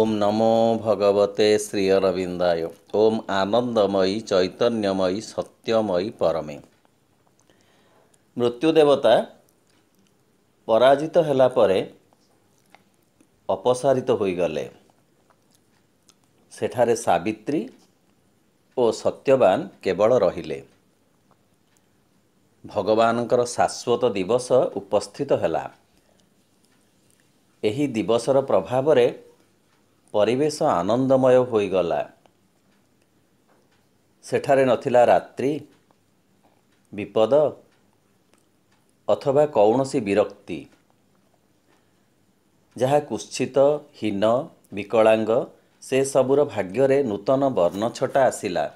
ओम नमो भगवते श्री अरविंदाय। ओम आनंदमयी चैतन्यमयी सत्यमयी परमे। मृत्यु देवता पराजित होला परे अपसारित होइगले। सेठारे सावित्री ओ सत्यवान केवल रहिले। भगवानकर शाश्वत दिवस उपस्थित ହେଲା। ଏହି दिवसर प्रभावरे परिवेश आनंदमय होइगला। सेठारे नथिला रात्रि, विपद अथवा कौनसी विरक्ति। जहा कुत्सित हीन विकलांग से सबुर भाग्यरे नूतन वर्णछटा आसिला।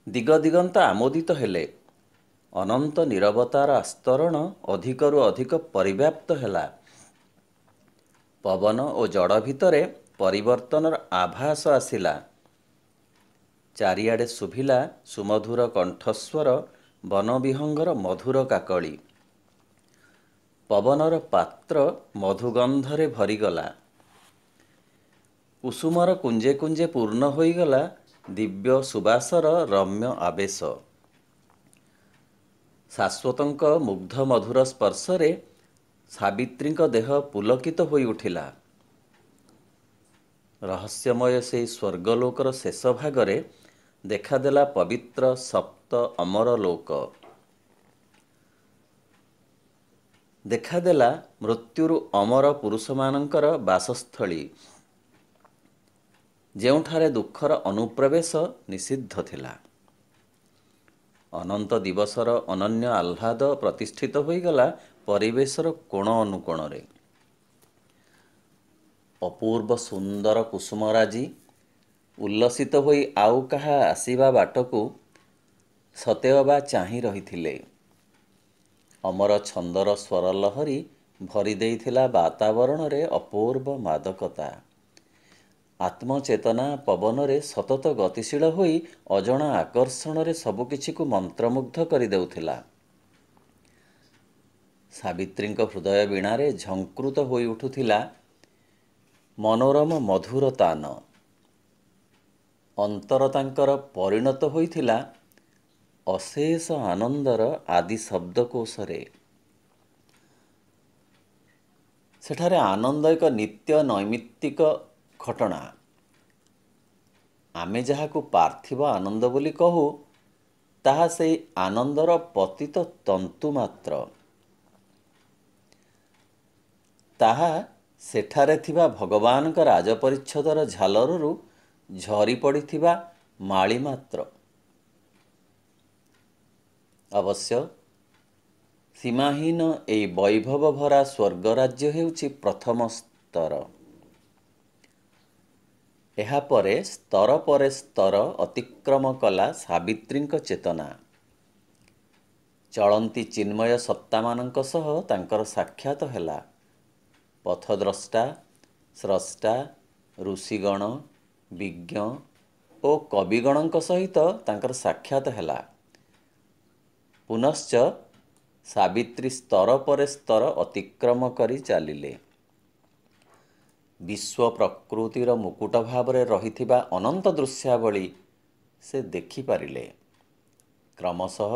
दिग दिगंत आमोदित हेले। अनंत निरवतार आस्तरण अधिकरु अधिक परिव्याप्त ହେଲା। पवन और जड़ भितरे परिवर्तनर आभास आसिला। चारिआडे शुभिला सुमधुर कंठस्वर वनविहंगर मधुर काकली। पवनर पात्र मधुगंधरे भरीगला। कुसुमर कुंजे कुंजे पूर्ण होइगला दिव्य सुबासर रम्य आवेश। शाश्वतंक मुग्ध मधुर स्पर्शरे सावित्रींक देह पुलकित होई उठिला। रहस्यमय से स्वर्गलोकर शेष भागरे देखादेला पवित्र सप्त अमर लोक। देखादेला मृत्युरु अमर पुरुष मानकर बासस्थली, जेउठारे दुखर अनुप्रवेश निषिद्ध थिला। अनंत दिवसर अनन्य आह्लाद प्रतिष्ठित होइगला परिवेशर कोण अनुकोणरे। अपूर्व सुंदर कुसुमराजी उल्लसित होई आउ कहा आसीबा बाटकू सतेअबा चाहि रहिथिले। अमर छंदर स्वर लहरी भरी देइथिला वातावरण रे अपूर्व मादकता। आत्मचेतना पवनरे सतत गतिशील होई अजणा आकर्षण रे सबुकिछि को मंत्रमुग्ध करि देउथिला। सावित्रींक हृदय वीणारे झंकृत होई उठुथिला मनोरम मधुर तान। अंतर तांकर परिणत होइथिला अशेष आनंदर आदि शब्दकोशरे। सेठारे आनंद एक नित्य नैमित्तिक घटना। आमे जहाकू पार्थिव आनंद बोली कहू, ताहा से आनंदर पतित तंतु मात्र। ताहा सेठारे थिबा भगवानक राजपरिच्छदर झालररू झरी पड़िथिबा माली मात्र। अवश्य सीमाहीन एई वैभव भरा स्वर्ग राज्य हेउछि प्रथम स्तर। एहा परे स्तर अतिक्रम कला सावित्रींक चेतना। चलंती चिन्मय सत्तामानंक सह तांकर साक्षात ହେଲା। पथद्रष्टा स्रष्टा ऋषिगण विज्ञ ओ कविगणक सहित तांकर साक्षात ହେଲା। पुनश्च सावित्री स्तर परे स्तर अतिक्रम करी चालिले। विश्व प्रकृतिर मुकुट भावरे रहिथिबा अनंत दृश्यावली से देखि पारिले। क्रमशः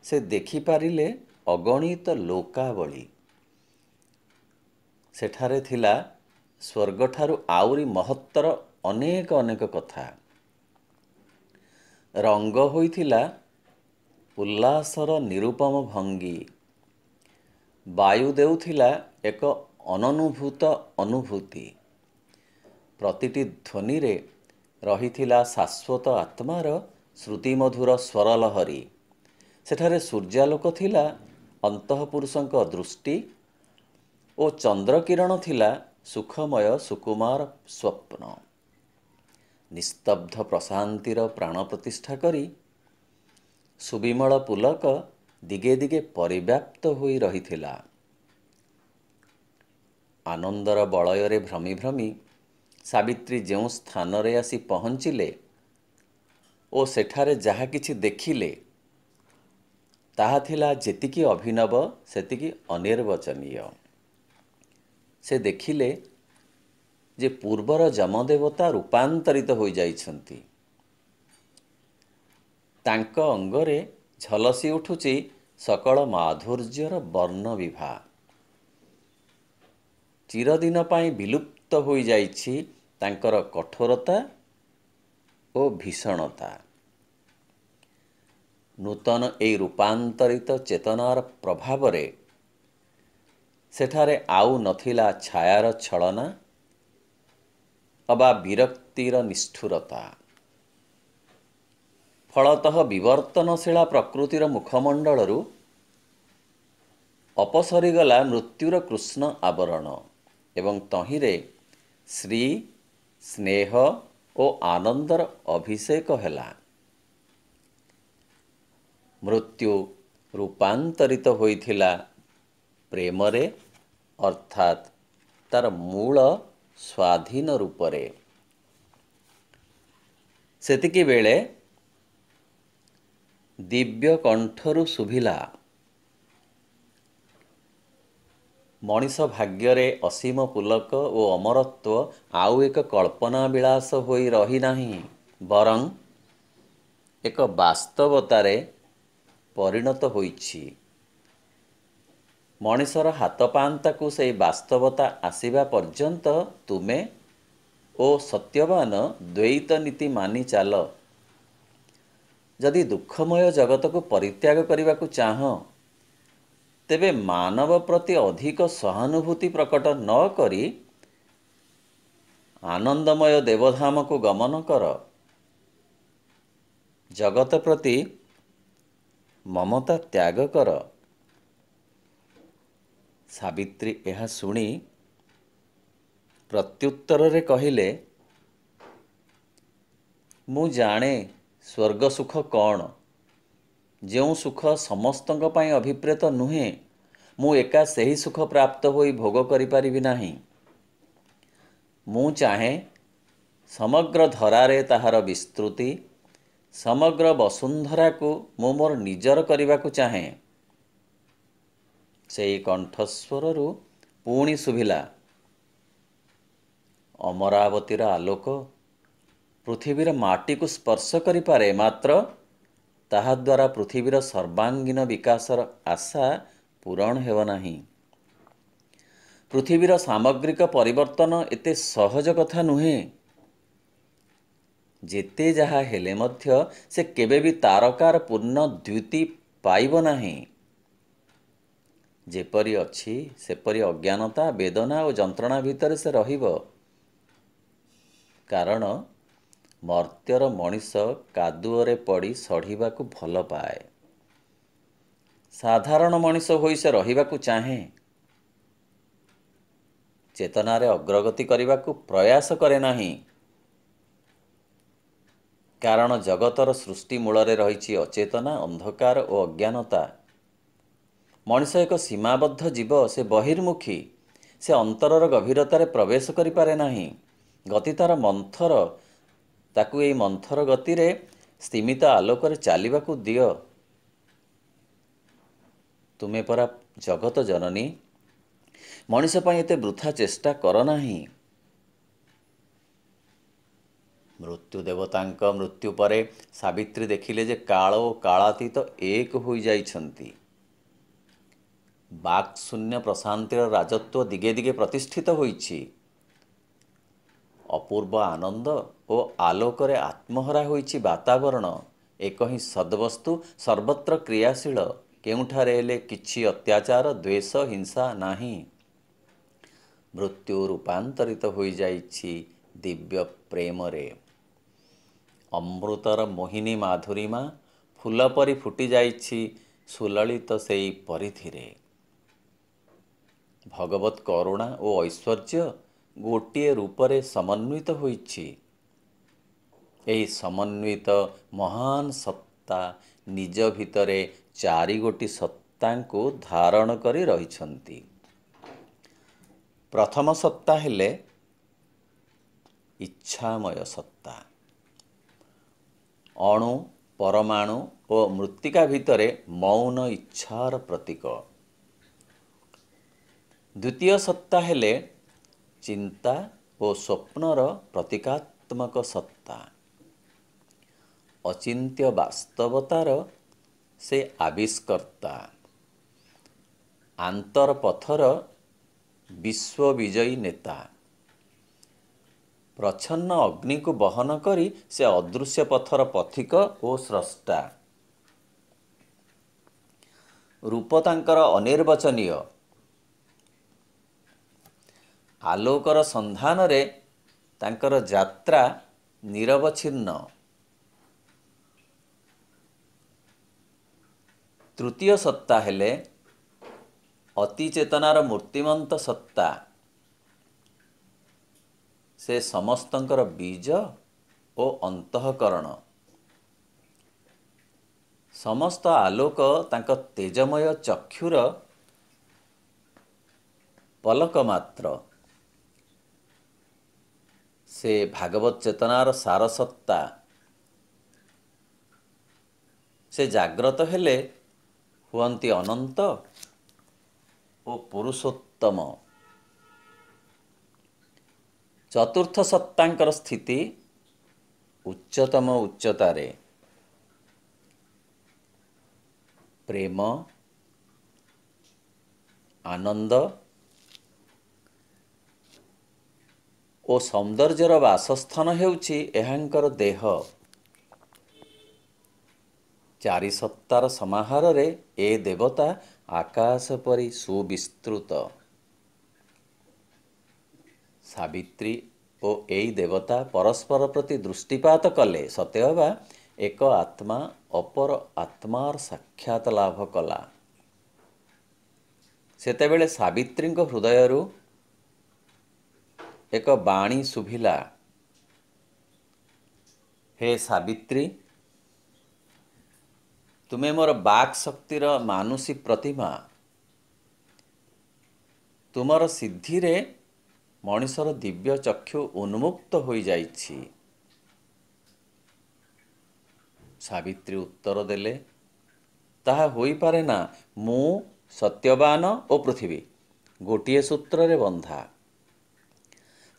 से देखि पारिले अगणित लोकावली। सेठारे थिला स्वर्गठारु आउरी महत्तर अनेक अनेक कथा। रंग होइथिला उल्लासर निरुपम भंगी। वायु देउथिला एक अननुभूत अनुभूति। प्रतिटी ध्वनि रे रहिथिला शाश्वत आत्मार श्रुतिमधुर स्वर लहरी। सेठारे सूर्यालोक थिला अंतःपुरुषंक दृष्टि ओ चंद्रकिरण थिला सुखमय सुकुमार स्वप्न। निस्तब्ध प्रशांतिर प्राण प्रतिष्ठा करी सुविमल पुलक दिगे दिगे परिव्याप्त होई रहिथिला। आनंदर बलୟରେ भ्रमी भ्रमी सावित्री जेउ स्थानरे आसी पहुँचिले ओ सेठारे जहा किछि देखिले ताहा थिला जेतिकी अभिनव सेतिकी अनिर्वचनीय। से देखिले ଯେ ପୂର୍ବର ଯମଦେବତା ରୂପାନ୍ତରିତ ହୋଇଯାଇଛନ୍ତି। ତାଙ୍କ ଅଙ୍ଗରେ ଝଲସି ଉଠୁଛି ସକଳ ମାଧୁର୍ଯ୍ୟର ବର୍ଣ୍ଣ ବିଭା। ଚିରଦିନ ପାଇଁ ବିଲୁପ୍ତ ହୋଇଯାଇଛି ତାଙ୍କର କଠୋରତା ଓ ଭୀଷଣତା। ନୂତନ ଏହି ରୂପାନ୍ତରିତ ଚେତନାର ପ୍ରଭାବରେ ସେଠାରେ ଆଉ ନଥିଲା ଛାୟାର ଛଳନା ଅବା ବିରକ୍ତିର ନିଷ୍ଠୁରତା। ଫଳତଃ ବିବର୍ତ୍ତନଶୀଳା ପ୍ରକୃତିର ମୁଖମଣ୍ଡଳରୁ ଅପସରିଗଲା ମୃତ୍ୟୁର କୃଷ୍ଣ ଆବରଣ ଏବଂ ତହିଁରେ ଶ୍ରୀ, ସ୍ନେହ ଓ ଆନନ୍ଦର ଅଭିଷେକ ହେଲା। ମୃତ୍ୟୁ ରୂପାନ୍ତରିତ ହୋଇଥିଲା ପ୍ରେମରେ, ଅର୍ଥାତ୍ ତାର ମୂଳ ସ୍ୱାଧୀନ ରୂପରେ। ସେତିକିବେଳେ ଦିବ୍ୟ କଣ୍ଠରୁ ଶୁଭିଲା, ମଣିଷ ଭାଗ୍ୟରେ ଅସୀମ ପୁଲକ ଓ ଅମରତ୍ୱ ଆଉ ଏକ କଳ୍ପନା ବିଳାସ ହୋଇ ରହିନାହିଁ, ବରଂ ଏକ ବାସ୍ତବତାରେ ପରିଣତ ହୋଇଛି। ମଣିଷର ହାତପାନ୍ତାକୁ ସେହି ବାସ୍ତବତା ଆସିବା ପର୍ଯ୍ୟନ୍ତ ତୁମେ ଓ ସତ୍ୟବାନ ଦ୍ୱୈତ ନୀତି ମାନି ଚାଲ। ଯଦି ଦୁଃଖମୟ ଜଗତକୁ ପରିତ୍ୟାଗ କରିବାକୁ ଚାହଁ, ତେବେ ମାନବ ପ୍ରତି ଅଧିକ ସହାନୁଭୂତି ପ୍ରକଟ ନ କରି ଆନନ୍ଦମୟ ଦେବଧାମକୁ ଗମନ କର। ଜଗତ ପ୍ରତି ମମତା ତ୍ୟାଗ କର। ସାବିତ୍ରୀ ଏହା ଶୁଣି ପ୍ରତ୍ୟୁତ୍ତରରେ କହିଲେ, ମୁଁ ଜାଣେ ସ୍ୱର୍ଗ ସୁଖ କ'ଣ। ଯେଉଁ ସୁଖ ସମସ୍ତଙ୍କ ପାଇଁ ଅଭିପ୍ରେତ ନୁହେଁ, ମୁଁ ଏକା ସେହି ସୁଖ ପ୍ରାପ୍ତ ହୋଇ ଭୋଗ କରିପାରିବି ନାହିଁ। ମୁଁ ଚାହେଁ ସମଗ୍ର ଧରାରେ ତାହାର ବିସ୍ତୃତି, ସମଗ୍ର ବସୁନ୍ଧରାକୁ ମୁଁ ମୋର ନିଜର କରିବାକୁ ଚାହେଁ। ସେହି କଣ୍ଠସ୍ୱରରୁ ପୁଣି ଶୁଭିଲା, ଅମରାବତୀର ଆଲୋକ ପୃଥିବୀର ମାଟିକୁ ସ୍ପର୍ଶ କରିପାରେ, ମାତ୍ର ତାହାଦ୍ୱାରା ପୃଥିବୀର ସର୍ବାଙ୍ଗୀନ ବିକାଶର ଆଶା ପୂରଣ ହେବ ନାହିଁ। ପୃଥିବୀର ସାମଗ୍ରିକ ପରିବର୍ତ୍ତନ ଏତେ ସହଜ କଥା ନୁହେଁ। ଯେତେ ଯାହା ହେଲେ ମଧ୍ୟ ସେ କେବେ ବି ତାରକାର ପୂର୍ଣ୍ଣ ଦ୍ୟୁତି ପାଇବ ନାହିଁ। ଯେପରି ଅଛି ସେପରି ଅଜ୍ଞାନତା, ବେଦନା ଓ ଯନ୍ତ୍ରଣା ଭିତରେ ସେ ରହିବ। କାରଣ ମର୍ତ୍ତ୍ୟର ମଣିଷ କାଦୁଅରେ ପଡ଼ି ସଢ଼ିବାକୁ ଭଲ ପାଏ। ସାଧାରଣ ମଣିଷ ହୋଇ ସେ ରହିବାକୁ ଚାହେଁ। ଚେତନାରେ ଅଗ୍ରଗତି କରିବାକୁ ପ୍ରୟାସ କରେ ନାହିଁ। କାରଣ ଜଗତର ସୃଷ୍ଟି ମୂଳରେ ରହିଛି ଅଚେତନା, ଅନ୍ଧକାର ଓ ଅଜ୍ଞାନତା। ମଣିଷ ଏକ ସୀମାବଦ୍ଧ ଜୀବ, ସେ ବହିର୍ମୁଖୀ। ସେ ଅନ୍ତରର ଗଭୀରତାରେ ପ୍ରବେଶ କରିପାରେ ନାହିଁ। ଗତି ତାର ମନ୍ଥର, ତାକୁ ଏହି ମନ୍ଥର ଗତିରେ ସ୍ତିମିତ ଆଲୋକରେ ଚାଲିବାକୁ ଦିଅ। ତୁମେ ପରା ଜଗତ ଜନନୀ, ମଣିଷ ପାଇଁ ଏତେ ବୃଥା ଚେଷ୍ଟା କର ନାହିଁ। ମୃତ୍ୟୁ ଦେବତାଙ୍କ ମୃତ୍ୟୁ ପରେ ସାବିତ୍ରୀ ଦେଖିଲେ ଯେ କାଳ ଓ କାଳାତୀତ ଏକ ହୋଇଯାଇଛନ୍ତି। ବାକ୍ଶୂନ୍ୟ ପ୍ରଶାନ୍ତିର ରାଜତ୍ୱ ଦିଗେ ଦିଗେ ପ୍ରତିଷ୍ଠିତ ହୋଇଛି। ଅପୂର୍ବ ଆନନ୍ଦ ଓ ଆଲୋକରେ ଆତ୍ମହରା ହୋଇଛି ବାତାବରଣ। ଏକ ହିଁ ସଦ୍ବସ୍ତୁ ସର୍ବତ୍ର କ୍ରିୟାଶୀଳ। କେଉଁଠାରେ ହେଲେ କିଛି ଅତ୍ୟାଚାର, ଦ୍ୱେଷ, ହିଂସା ନାହିଁ। ମୃତ୍ୟୁ ରୂପାନ୍ତରିତ ହୋଇଯାଇଛି ଦିବ୍ୟ ପ୍ରେମରେ। ଅମୃତର ମୋହିନୀ ମାଧୁରୀମା ଫୁଲ ପରି ଫୁଟିଯାଇଛି ସୁଲଳିତ ସେହି ପରିଧିରେ। ଭଗବତ୍ କରୁଣା ଓ ଐଶ୍ୱର୍ଯ୍ୟ ଗୋଟିଏ ରୂପରେ ସମନ୍ୱିତ ହୋଇଛି। ଏହି ସମନ୍ୱିତ ମହାନ ସତ୍ତା ନିଜ ଭିତରେ ଚାରିଗୋଟି ସତ୍ତାଙ୍କୁ ଧାରଣ କରି ରହିଛନ୍ତି। ପ୍ରଥମ ସତ୍ତା ହେଲେ ଇଚ୍ଛାମୟ ସତ୍ତା। ଅଣୁ, ପରମାଣୁ ଓ ମୃତ୍ତିକା ଭିତରେ ମୌନ ଇଚ୍ଛାର ପ୍ରତୀକ। ଦ୍ୱିତୀୟ ସତ୍ତା ହେଲେ ଚିନ୍ତା ଓ ସ୍ୱପ୍ନର ପ୍ରତୀକାତ୍ମକ ସତ୍ତା। ଅଚିନ୍ତ୍ୟ ବାସ୍ତବତାର ସେ ଆବିଷ୍କର୍ତ୍ତା। ଆନ୍ତର ପଥର ବିଶ୍ୱବିଜୟୀ ନେତା। ପ୍ରଚ୍ଛନ୍ନ ଅଗ୍ନିକୁ ବହନ କରି ସେ ଅଦୃଶ୍ୟ ପଥର ପଥିକ ଓ ସ୍ରଷ୍ଟା। ରୂପ ତାଙ୍କର ଅନିର୍ବାଚନୀୟ। ଆଲୋକର ସନ୍ଧାନରେ ତାଙ୍କର ଯାତ୍ରା ନିରବଚ୍ଛିନ୍ନ। ତୃତୀୟ ସତ୍ତା ହେଲେ ଅତି ଚେତନାର ମୂର୍ତ୍ତିମନ୍ତ ସତ୍ତା। ସେ ସମସ୍ତଙ୍କର ବୀଜ ଓ ଅନ୍ତଃକରଣ। ସମସ୍ତ ଆଲୋକ ତାଙ୍କ ତେଜମୟ ଚକ୍ଷୁର ପଲକ ମାତ୍ର। ସେ ଭାଗବତ ଚେତନାର ସାରସତ୍ତା। ସେ ଜାଗ୍ରତ ହେଲେ ହୁଅନ୍ତି ଅନନ୍ତ ଓ ପୁରୁଷୋତ୍ତମ। ଚତୁର୍ଥ ସତ୍ତାଙ୍କର ସ୍ଥିତି ଉଚ୍ଚତମ ଉଚ୍ଚତାରେ। ପ୍ରେମ, ଆନନ୍ଦ ଓ ସୌନ୍ଦର୍ଯ୍ୟର ବାସସ୍ଥାନ ହେଉଛି ଏହାଙ୍କର ଦେହ। ଚାରି ସତ୍ତାର ସମାହାରରେ ଏ ଦେବତା ଆକାଶ ପରି ସୁବିସ୍ତୃତ। ସାବିତ୍ରୀ ଓ ଏଇ ଦେବତା ପରସ୍ପର ପ୍ରତି ଦୃଷ୍ଟିପାତ କଲେ ସତେଅବା ଏକ ଆତ୍ମା ଅପର ଆତ୍ମାର ସାକ୍ଷାତ ଲାଭ କଲା। ସେତେବେଳେ ସାବିତ୍ରୀଙ୍କ ହୃଦୟରୁ ଏକ ବାଣୀ ଶୁଭିଲା। ହେ ସାବିତ୍ରୀ, ତୁମେ ମୋର ବାକ୍ ଶକ୍ତିର ମାନୁଷୀ ପ୍ରତିମା। ତୁମର ସିଦ୍ଧିରେ ମଣିଷର ଦିବ୍ୟ ଚକ୍ଷୁ ଉନ୍ମୁକ୍ତ ହୋଇଯାଇଛି। ସାବିତ୍ରୀ ଉତ୍ତର ଦେଲେ, ତାହା ହୋଇପାରେ ନା। ମୁଁ, ସତ୍ୟବାନ ଓ ପୃଥିବୀ ଗୋଟିଏ ସୂତ୍ରରେ ବନ୍ଧା।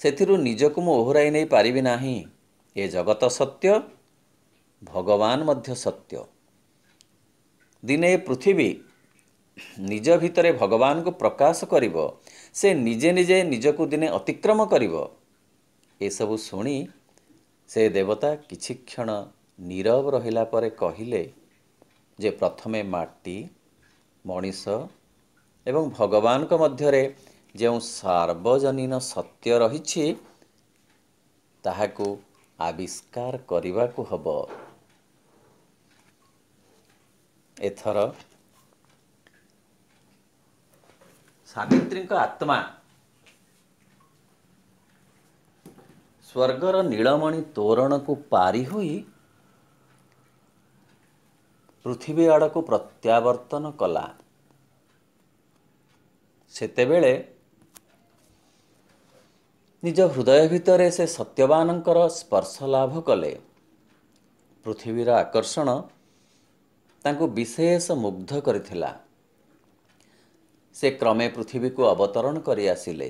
ସେଥିରୁ ନିଜକୁ ମୁଁ ଓହରାଇ ନେଇ ପାରିବି ନାହିଁ। ଏ ଜଗତ ସତ୍ୟ, ଭଗବାନ ମଧ୍ୟ ସତ୍ୟ। ଦିନେ ଏ ପୃଥିବୀ ନିଜ ଭିତରେ ଭଗବାନଙ୍କୁ ପ୍ରକାଶ କରିବ। ସେ ନିଜେ ନିଜେ ନିଜକୁ ଦିନେ ଅତିକ୍ରମ କରିବ। ଏସବୁ ଶୁଣି ସେ ଦେବତା କିଛି କ୍ଷଣ ନୀରବ ରହିଲା ପରେ କହିଲେ ଯେ ପ୍ରଥମେ ମାଟି, ମଣିଷ ଏବଂ ଭଗବାନଙ୍କ ମଧ୍ୟରେ ଯେଉଁ ସାର୍ବଜନୀନ ସତ୍ୟ ରହିଛି ତାହାକୁ ଆବିଷ୍କାର କରିବାକୁ ହେବ। ଏଥର ସାବିତ୍ରୀଙ୍କ ଆତ୍ମା ସ୍ୱର୍ଗର ନୀଳମଣି ତୋରଣକୁ ପାରି ହୋଇ ପୃଥିବୀ ଆଡ଼କୁ ପ୍ରତ୍ୟାବର୍ତ୍ତନ କଲା। ସେତେବେଳେ ନିଜ ହୃଦୟ ଭିତରେ ସେ ସତ୍ୟବାନଙ୍କର ସ୍ପର୍ଶ ଲାଭ କଲେ। ପୃଥିବୀର ଆକର୍ଷଣ ତାଙ୍କୁ ବିଶେଷ ମୁଗ୍ଧ କରିଥିଲା। ସେ କ୍ରମେ ପୃଥିବୀକୁ ଅବତରଣ କରି ଆସିଲେ।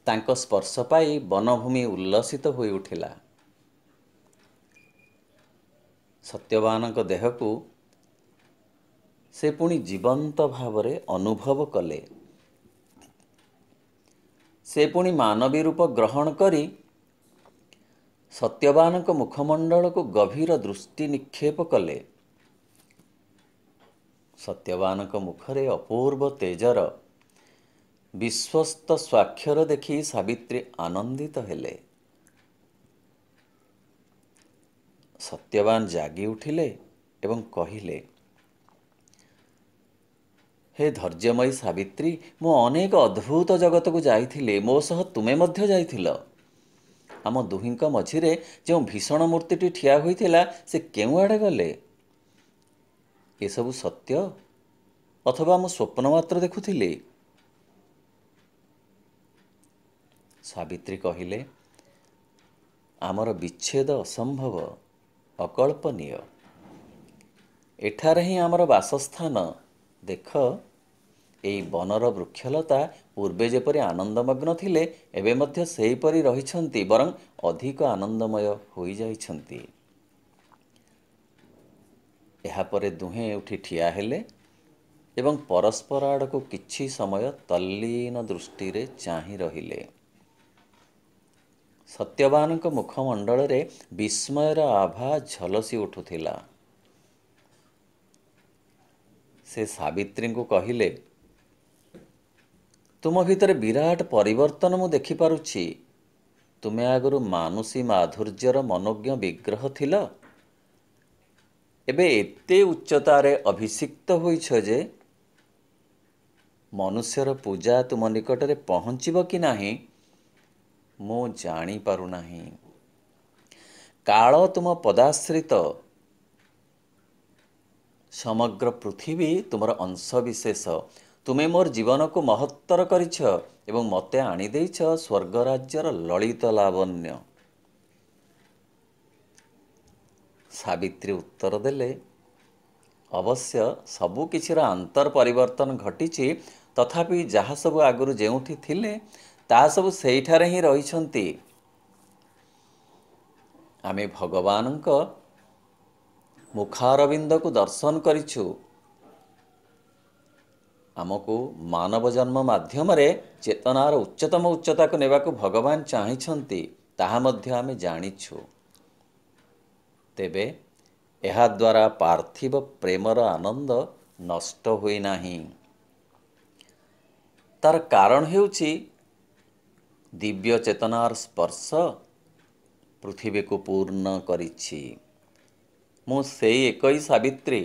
ତାଙ୍କ ସ୍ପର୍ଶ ପାଇ ବନଭୂମି ଉଲ୍ଲସିତ ହୋଇ ଉଠିଲା। ସତ୍ୟବାନଙ୍କ ଦେହକୁ ସେ ପୁଣି ଜୀବନ୍ତ ଭାବରେ ଅନୁଭବ କଲେ। ସେ ପୁଣି ମାନବୀ ରୂପ ଗ୍ରହଣ କରି ସତ୍ୟବାନଙ୍କ ମୁଖମଣ୍ଡଳକୁ ଗଭୀର ଦୃଷ୍ଟି ନିକ୍ଷେପ କଲେ। ସତ୍ୟବାନଙ୍କ ମୁଖରେ ଅପୂର୍ବ ତେଜର ବିଶ୍ୱସ୍ତ ସ୍ୱାକ୍ଷର ଦେଖି ସାବିତ୍ରୀ ଆନନ୍ଦିତ ହେଲେ। ସତ୍ୟବାନ ଜାଗି ଉଠିଲେ ଏବଂ କହିଲେ, ହେ ଧୈର୍ଯ୍ୟମୟୀ ସାବିତ୍ରୀ, ମୁଁ ଅନେକ ଅଦ୍ଭୁତ ଜଗତକୁ ଯାଇଥିଲି। ମୋ ସହ ତୁମେ ମଧ୍ୟ ଯାଇଥିଲ। ଆମ ଦୁହିଁଙ୍କ ମଝିରେ ଯେଉଁ ଭୀଷଣ ମୂର୍ତ୍ତିଟି ଠିଆ ହୋଇଥିଲା ସେ କେଉଁଆଡ଼େ ଗଲେ? ଏସବୁ ସତ୍ୟ ଅଥବା ମୁଁ ସ୍ୱପ୍ନ ମାତ୍ର ଦେଖୁଥିଲି? ସାବିତ୍ରୀ କହିଲେ, ଆମର ବିଚ୍ଛେଦ ଅସମ୍ଭବ, ଅକଳ୍ପନୀୟ। ଏଠାରେ ହିଁ ଆମର ବାସସ୍ଥାନ। ଦେଖ, ଏହି ବନର ବୃକ୍ଷଲତା ପୂର୍ବେ ଯେପରି ଆନନ୍ଦମଗ୍ନ ଥିଲେ ଏବେ ମଧ୍ୟ ସେହିପରି ରହିଛନ୍ତି, ବରଂ ଅଧିକ ଆନନ୍ଦମୟ ହୋଇଯାଇଛନ୍ତି। ଏହାପରେ ଦୁହେଁ ଉଠି ଠିଆ ହେଲେ ଏବଂ ପରସ୍ପର ଆଡ଼କୁ କିଛି ସମୟ ତଲ୍ଲୀନ ଦୃଷ୍ଟିରେ ଚାହିଁ ରହିଲେ। ସତ୍ୟବାନଙ୍କ ମୁଖମଣ୍ଡଳରେ ବିସ୍ମୟର ଆଭା ଝଲସି ଉଠୁଥିଲା। ସେ ସାବିତ୍ରୀଙ୍କୁ କହିଲେ, ତୁମ ଭିତରେ ବିରାଟ ପରିବର୍ତ୍ତନ ମୁଁ ଦେଖିପାରୁଛି। ତୁମେ ଆଗରୁ ମାନୁଷୀ ମାଧୁର୍ଯ୍ୟର ମନୋଜ୍ଞ ବିଗ୍ରହ ଥିଲ, ଏବେ ଏତେ ଉଚ୍ଚତାରେ ଅଭିଷିକ୍ତ ହୋଇଛ ଯେ ମନୁଷ୍ୟର ପୂଜା ତୁମ ନିକଟରେ ପହଞ୍ଚିବ କି ନାହିଁ ମୁଁ ଜାଣିପାରୁନାହିଁ। କାଳ ତୁମ ପଦାଶ୍ରିତ, ସମଗ୍ର ପୃଥିବୀ ତୁମର ଅଂଶବିଶେଷ। ତୁମେ ମୋର ଜୀବନକୁ ମହତ୍ତର କରିଛ ଏବଂ ମୋତେ ଆଣିଦେଇଛ ସ୍ୱର୍ଗରାଜ୍ୟର ଲଳିତ ଲାବଣ୍ୟ। ସାବିତ୍ରୀ ଉତ୍ତର ଦେଲେ, ଅବଶ୍ୟ ସବୁ କିଛିର ଆନ୍ତର ପରିବର୍ତ୍ତନ ଘଟିଛି, ତଥାପି ଯାହା ସବୁ ଆଗରୁ ଯେଉଁଠି ଥିଲେ ତାହା ସବୁ ସେଇଠାରେ ହିଁ ରହିଛନ୍ତି। ଆମେ ଭଗବାନଙ୍କ ମୁଖାରବିନ୍ଦକୁ ଦର୍ଶନ କରିଛୁ। ଆମକୁ ମାନବ ଜନ୍ମ ମାଧ୍ୟମରେ ଚେତନାର ଉଚ୍ଚତମ ଉଚ୍ଚତାକୁ ନେବାକୁ ଭଗବାନ ଚାହିଁଛନ୍ତି, ତାହା ମଧ୍ୟ ଆମେ ଜାଣିଛୁ। ତେବେ ଏହାଦ୍ୱାରା ପାର୍ଥିବ ପ୍ରେମର ଆନନ୍ଦ ନଷ୍ଟ ହୋଇନାହିଁ। ତାର କାରଣ ହେଉଛି ଦିବ୍ୟ ଚେତନାର ସ୍ପର୍ଶ ପୃଥିବୀକୁ ପୂର୍ଣ୍ଣ କରିଛି। ମୁଁ ସେଇ ଏକଇ ସାବିତ୍ରୀ,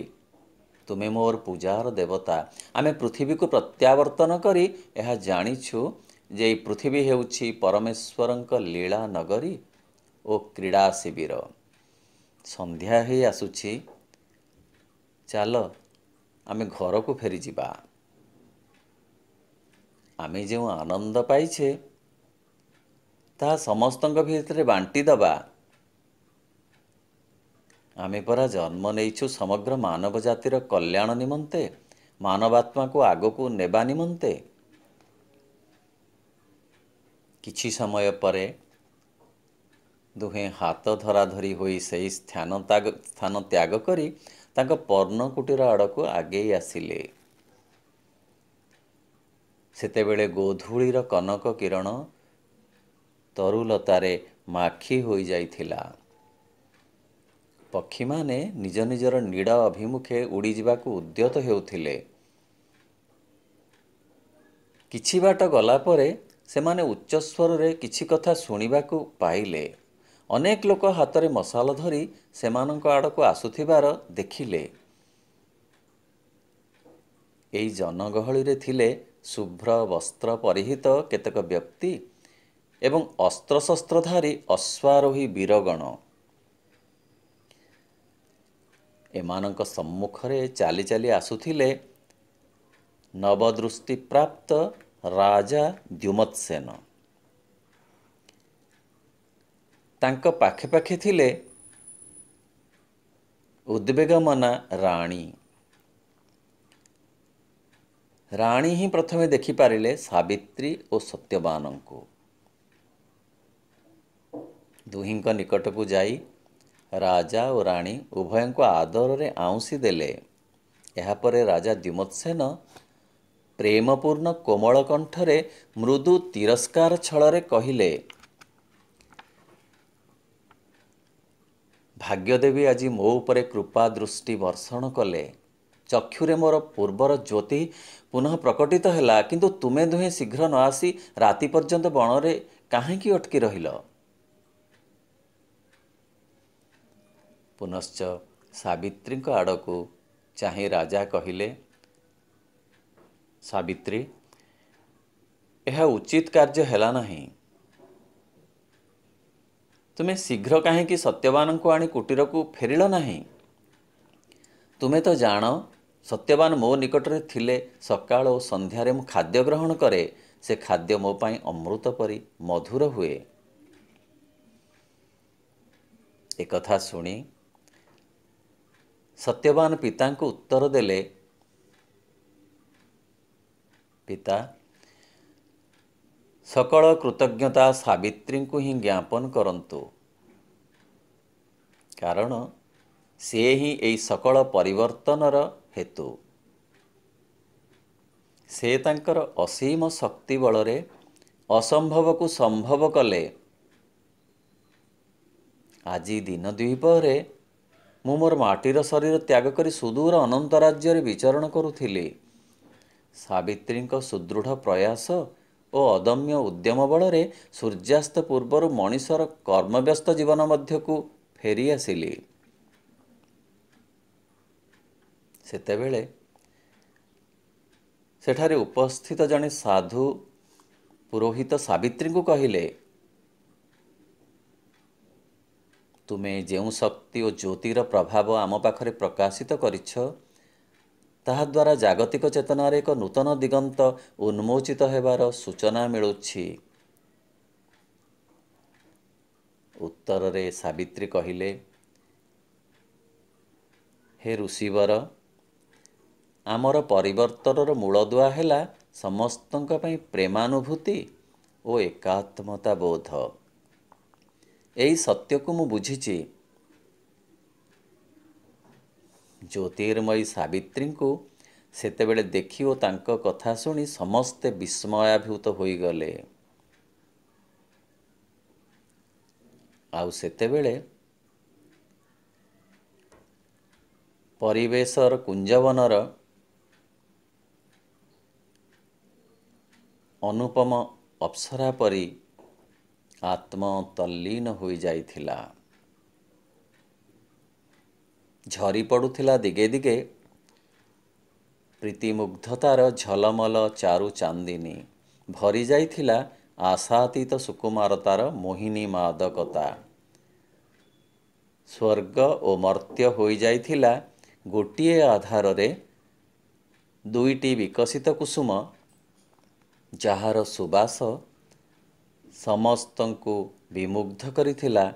ତୁମେ ମୋର ପୂଜାର ଦେବତା। ଆମେ ପୃଥିବୀକୁ ପ୍ରତ୍ୟାବର୍ତ୍ତନ କରି ଏହା ଜାଣିଛୁ ଯେ ଏହି ପୃଥିବୀ ହେଉଛି ପରମେଶ୍ୱରଙ୍କ ଲୀଳା ନଗରୀ ଓ କ୍ରୀଡ଼ା ଶିବିର। ସନ୍ଧ୍ୟା ହେଇ ଆସୁଛି, ଚାଲ ଆମେ ଘରକୁ ଫେରିଯିବା। ଆମେ ଯେଉଁ ଆନନ୍ଦ ପାଇଛେ ତାହା ସମସ୍ତଙ୍କ ଭିତରେ ବାଣ୍ଟି ଦେବା। ଆମେ ପରା ଜନ୍ମ ନେଇଛୁ ସମଗ୍ର ମାନବ ଜାତିର କଲ୍ୟାଣ ନିମନ୍ତେ, ମାନବାତ୍ମାକୁ ଆଗକୁ ନେବା ନିମନ୍ତେ। କିଛି ସମୟ ପରେ ଦୁହେଁ ହାତ ଧରାଧରି ହୋଇ ସେହି ସ୍ଥାନ ତ୍ୟାଗ କରି ତାଙ୍କ ପର୍ଣ୍ଣକୁଟୀର ଆଡ଼କୁ ଆଗେଇ ଆସିଲେ। ସେତେବେଳେ ଗୋଧୂଳିର କନକ କିରଣ ତରୁଲତାରେ ମାଖି ହୋଇଯାଇଥିଲା। ପକ୍ଷୀମାନେ ନିଜ ନିଜର ନୀଡ଼ ଅଭିମୁଖେ ଉଡ଼ିଯିବାକୁ ଉଦ୍ୟତ ହେଉଥିଲେ। କିଛି ବାଟ ଗଲା ପରେ ସେମାନେ ଉଚ୍ଚସ୍ୱରରେ କିଛି କଥା ଶୁଣିବାକୁ ପାଇଲେ। ଅନେକ ଲୋକ ହାତରେ ମଶାଲ ଧରି ସେମାନଙ୍କ ଆଡ଼କୁ ଆସୁଥିବାର ଦେଖିଲେ। ଏହି ଜନଗହଳିରେ ଥିଲେ ଶୁଭ୍ର ବସ୍ତ୍ର ପରିହିତ କେତେକ ବ୍ୟକ୍ତି ଏବଂ ଅସ୍ତ୍ରଶସ୍ତ୍ରଧାରୀ ଅଶ୍ୱାରୋହୀ ବୀରଗଣ। ଏମାନଙ୍କ ସମ୍ମୁଖରେ ଚାଲି ଚାଲି ଆସୁଥିଲେ ନବଦୃଷ୍ଟିପ୍ରାପ୍ତ ରାଜା ଦ୍ୟୁମତ୍ସେନ। ତାଙ୍କ ପାଖେ ପାଖେ ଥିଲେ ଉଦ୍ବେଗମନା ରାଣୀ। ରାଣୀ ହିଁ ପ୍ରଥମେ ଦେଖିପାରିଲେ ସାବିତ୍ରୀ ଓ ସତ୍ୟବାନଙ୍କୁ। ଦୁହିଁଙ୍କ ନିକଟକୁ ଯାଇ ରାଜା ଓ ରାଣୀ ଉଭୟଙ୍କୁ ଆଦରରେ ଆଉଁସି ଦେଲେ। ଏହାପରେ ରାଜା ଦ୍ୟୁମତ୍ସେନ ପ୍ରେମପୂର୍ଣ୍ଣ କୋମଳ କଣ୍ଠରେ ମୃଦୁ ତିରସ୍କାର ଛଳରେ କହିଲେ, ଭାଗ୍ୟଦେବୀ ଆଜି ମୋ ଉପରେ କୃପା ଦୃଷ୍ଟି ବର୍ଷଣ କଲେ। ଚକ୍ଷୁରେ ମୋର ପୂର୍ବର ଜ୍ୟୋତି ପୁନଃ ପ୍ରକଟିତ ହେଲା, କିନ୍ତୁ ତୁମେ ଦୁହେଁ ଶୀଘ୍ର ନ ଆସି ରାତି ପର୍ଯ୍ୟନ୍ତ ବଣରେ କାହିଁକି ଅଟକି ରହିଲ? ପୁନଶ୍ଚ ସାବିତ୍ରୀଙ୍କ ଆଡ଼କୁ ଚାହିଁ ରାଜା କହିଲେ, ସାବିତ୍ରୀ, ଏହା ଉଚିତ କାର୍ଯ୍ୟ ହେଲା ନାହିଁ। ତୁମେ ଶୀଘ୍ର କାହିଁକି ସତ୍ୟବାନଙ୍କୁ ଆଣି କୁଟୀରକୁ ଫେରିଲ ନାହିଁ? ତୁମେ ତ ଜାଣ ସତ୍ୟବାନ ମୋ ନିକଟରେ ଥିଲେ ସକାଳ ଓ ସନ୍ଧ୍ୟାରେ ମୁଁ ଖାଦ୍ୟ ଗ୍ରହଣ କରେ। ସେ ଖାଦ୍ୟ ମୋ ପାଇଁ ଅମୃତ ପରି ମଧୁର ହୁଏ। ଏକଥା ଶୁଣି ସତ୍ୟବାନ ପିତାଙ୍କୁ ଉତ୍ତର ଦେଲେ, ପିତା, ସକଳ କୃତଜ୍ଞତା ସାବିତ୍ରୀଙ୍କୁ ହିଁ ଜ୍ଞାପନ କରନ୍ତୁ, କାରଣ ସେ ହିଁ ଏହି ସକଳ ପରିବର୍ତ୍ତନର ହେତୁ। ସେ ତାଙ୍କର ଅସୀମ ଶକ୍ତି ବଳରେ ଅସମ୍ଭବକୁ ସମ୍ଭବ କଲେ। ଆଜି ଦିନ ଦ୍ୱିପହରେ ମୁଁ ମୋର ମାଟିର ଶରୀର ତ୍ୟାଗ କରି ସୁଦୂର ଅନନ୍ତ ରାଜ୍ୟରେ ବିଚରଣ କରୁଥିଲି। ସାବିତ୍ରୀଙ୍କ ସୁଦୃଢ଼ ପ୍ରୟାସ ଓ ଅଦମ୍ୟ ଉଦ୍ୟମ ବଳରେ ସୂର୍ଯ୍ୟାସ୍ତ ପୂର୍ବରୁ ମଣିଷର କର୍ମବ୍ୟସ୍ତ ଜୀବନ ମଧ୍ୟକୁ ଫେରି ଆସିଲି। ସେତେବେଳେ ସେଠାରେ ଉପସ୍ଥିତ ଜଣେ ସାଧୁ ପୁରୋହିତ ସାବିତ୍ରୀଙ୍କୁ କହିଲେ, ତୁମେ ଯେଉଁ ଶକ୍ତି ଓ ଜ୍ୟୋତିର ପ୍ରଭାବ ଆମ ପାଖରେ ପ୍ରକାଶିତ କରିଛ, ତାହାଦ୍ୱାରା ଜାଗତିକ ଚେତନାରେ ଏକ ନୂତନ ଦିଗନ୍ତ ଉନ୍ମୋଚିତ ହେବାର ସୂଚନା ମିଳୁଛି। ଉତ୍ତରରେ ସାବିତ୍ରୀ କହିଲେ, ହେ ଋଷିବର, ଆମର ପରିବର୍ତ୍ତନର ମୂଳଦୁଆ ହେଲା ସମସ୍ତଙ୍କ ପାଇଁ ପ୍ରେମାନୁଭୂତି ଓ ଏକାତ୍ମତା ବୋଧ। ଏହି ସତ୍ୟକୁ ମୁଁ ବୁଝିଛି। ଜ୍ୟୋତିର୍ମୟୀ ସାବିତ୍ରୀଙ୍କୁ ସେତେବେଳେ ଦେଖି ଓ ତାଙ୍କ କଥା ଶୁଣି ସମସ୍ତେ ବିସ୍ମୟାଭୂତ ହୋଇଗଲେ। ଆଉ ସେତେବେଳେ ପରିବେଶର କୁଞ୍ଜବନର ଅନୁପମ ଅପ୍ସରା ପରି ଆତ୍ମତଲ୍ଲୀନ ହୋଇଯାଇଥିଲା। ଝରି ପଡ଼ୁଥିଲା ଦିଗେ ଦିଗେ ପ୍ରୀତିମୁଗ୍ଧତାର ଝଲମଲ ଚାରୁ ଚାନ୍ଦିନୀ। ଭରି ଯାଇଥିଲା ଆଶାତୀତ ସୁକୁମାରତାର ମୋହିନୀ ମାଦକତା। ସ୍ୱର୍ଗ ଓ ମର୍ତ୍ତ୍ୟ ହୋଇଯାଇଥିଲା ଗୋଟିଏ ଆଧାରରେ ଦୁଇଟି ବିକଶିତ କୁସୁମ, ଯାହାର ସୁବାସ ସମସ୍ତଙ୍କୁ ବିମୁଗ୍ଧ କରିଥିଲା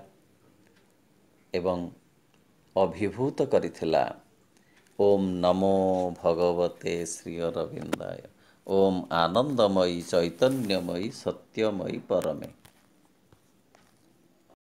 ଏବଂ ଅଭିଭୂତ କରିଥିଲା। ଓମ୍ ନମୋ ଭଗବତେ ଶ୍ରୀ ଅରବିନ୍ଦାୟ। ଓମ୍ ଆନନ୍ଦମୟୀ ଚୈତନ୍ୟମୟୀ ସତ୍ୟମୟୀ ପରମେ।